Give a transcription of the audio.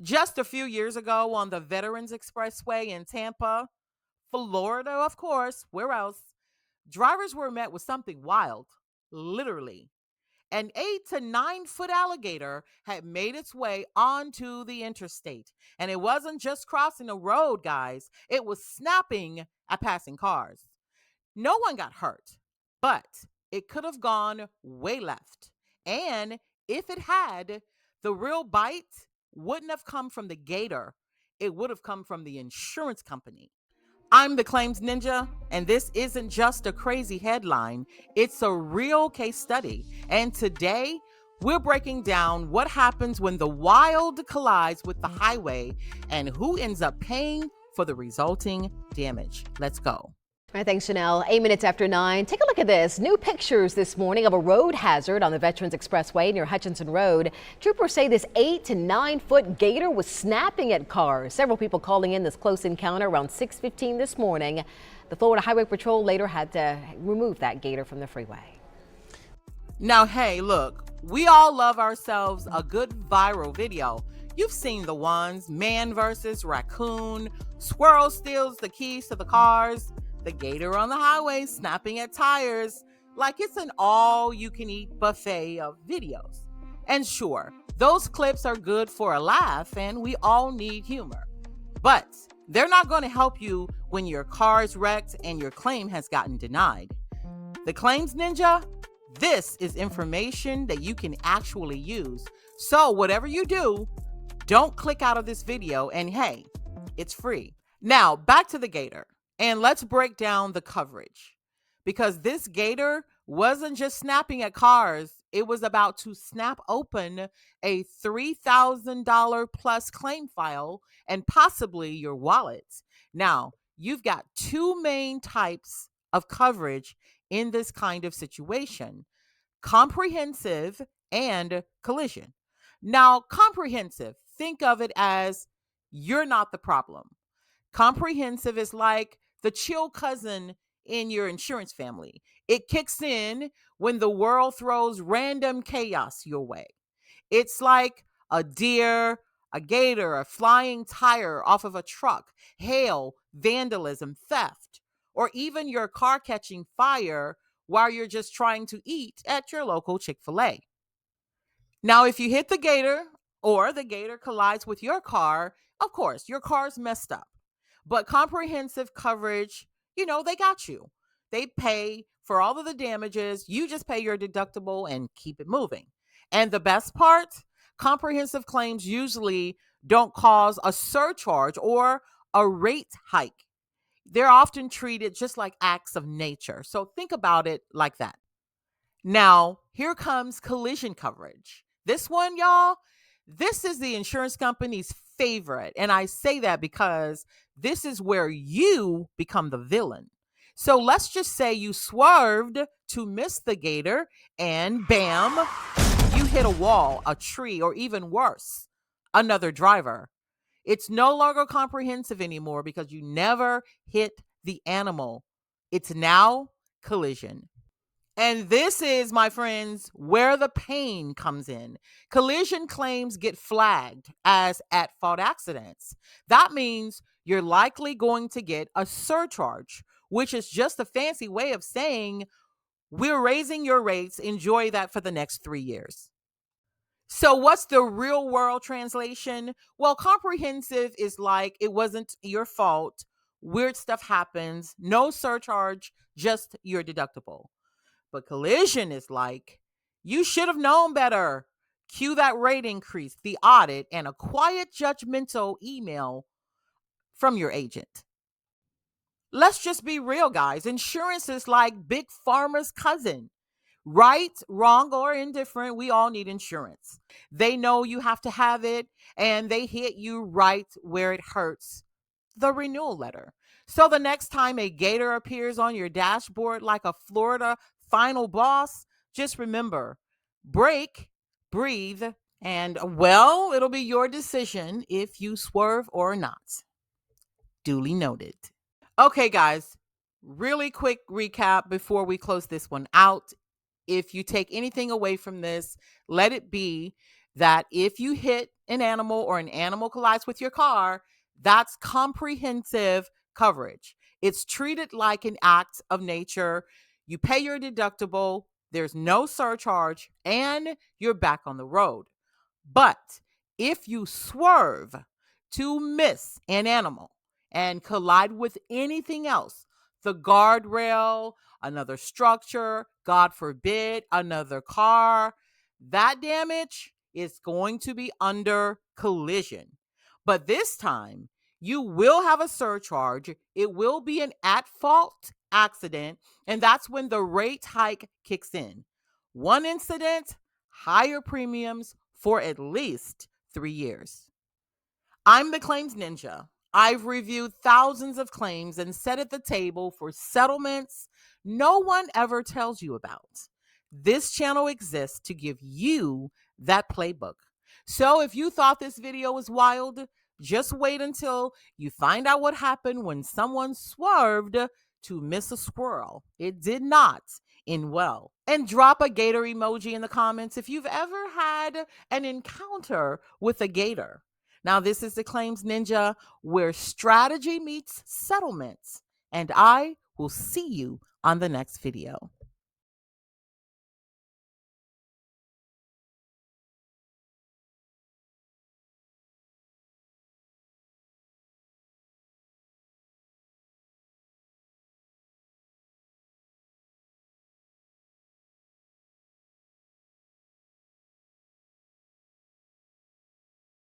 Just a few years ago on the Veterans Expressway in Tampa, Florida, of course, where else? Drivers were met with something wild, literally. An 8 to 9 foot alligator had made its way onto the interstate. And it wasn't just crossing a road, guys, it was snapping at passing cars. No one got hurt, but it could have gone way left. And if it had, the real bite wouldn't have come from the gator, it would have come from the insurance company. I'm the claims ninja, and this isn't just a crazy headline, it's a real case study. And today, we're breaking down what happens when the wild collides with the highway and who ends up paying for the resulting damage. Let's go. All right, thanks, Chanel. 8 minutes after 9. Take a look at this. New pictures this morning of a road hazard on the Veterans Expressway near Hutchinson Road. Troopers say this 8 to 9 foot gator was snapping at cars. Several people calling in this close encounter around 6:15 this morning. The Florida Highway Patrol later had to remove that gator from the freeway. Now, hey, look, we all love ourselves a good viral video. You've seen the ones, man versus raccoon, squirrel steals the keys to the cars, the gator on the highway snapping at tires, like it's an all-you-can-eat buffet of videos. And sure, those clips are good for a laugh, and we all need humor. But they're not going to help you when your car is wrecked and your claim has gotten denied. The Claims Ninja, this is information that you can actually use. So whatever you do, don't click out of this video, and hey, it's free. Now, back to the gator. And let's break down the coverage, because this gator wasn't just snapping at cars. It was about to snap open a $3,000 plus claim file and possibly your wallet. Now, you've got two main types of coverage in this kind of situation: comprehensive and collision. Now, comprehensive, think of it as you're not the problem. Comprehensive is like the chill cousin in your insurance family. It kicks in when the world throws random chaos your way. It's like a deer, a gator, a flying tire off of a truck, hail, vandalism, theft, or even your car catching fire while you're just trying to eat at your local Chick-fil-A. Now, if you hit the gator or the gator collides with your car, of course, your car's messed up. But comprehensive coverage, they got you. They pay for all of the damages. You just pay your deductible and keep it moving. And the best part, comprehensive claims usually don't cause a surcharge or a rate hike. They're often treated just like acts of nature. So think about it like that. Now, here comes collision coverage. This one, y'all, this is the insurance company's favorite. And I say that because this is where you become the villain. So let's just say you swerved to miss the gator and bam, you hit a wall, a tree, or even worse, another driver. It's no longer comprehensive anymore because you never hit the animal. It's now collision. And this is, my friends, where the pain comes in. Collision claims get flagged as at fault accidents. That means you're likely going to get a surcharge, which is just a fancy way of saying we're raising your rates. Enjoy that for the next 3 years. So, what's the real world translation? Well, comprehensive is like it wasn't your fault. Weird stuff happens. No surcharge, just your deductible. But collision is like, you should have known better. Cue that rate increase, the audit, and a quiet judgmental email from your agent. Let's just be real, guys. Insurance is like Big Pharma's cousin. Right, wrong, or indifferent, we all need insurance. They know you have to have it, and they hit you right where it hurts, the renewal letter. So the next time a gator appears on your dashboard like a Florida final boss, just remember, break, breathe, and well, it'll be your decision if you swerve or not. Duly noted. Okay, guys, really quick recap before we close this one out. If you take anything away from this, let it be that if you hit an animal or an animal collides with your car, that's comprehensive coverage. It's treated like an act of nature. You pay your deductible, there's no surcharge, and you're back on the road. But if you swerve to miss an animal and collide with anything else, the guardrail, another structure, God forbid, another car, that damage is going to be under collision. But this time, you will have a surcharge. It will be an at fault accident, and that's when the rate hike kicks in. One incident, higher premiums for at least 3 years. I'm the claims ninja. I've reviewed thousands of claims and sat at the table for settlements no one ever tells you about. This channel exists to give you that playbook. So if you thought this video was wild, just wait until you find out what happened when someone swerved to miss a squirrel. It did not end well. And drop a gator emoji in the comments if you've ever had an encounter with a gator. Now, this is the Claims Ninja, where strategy meets settlements, and I will see you on the next video.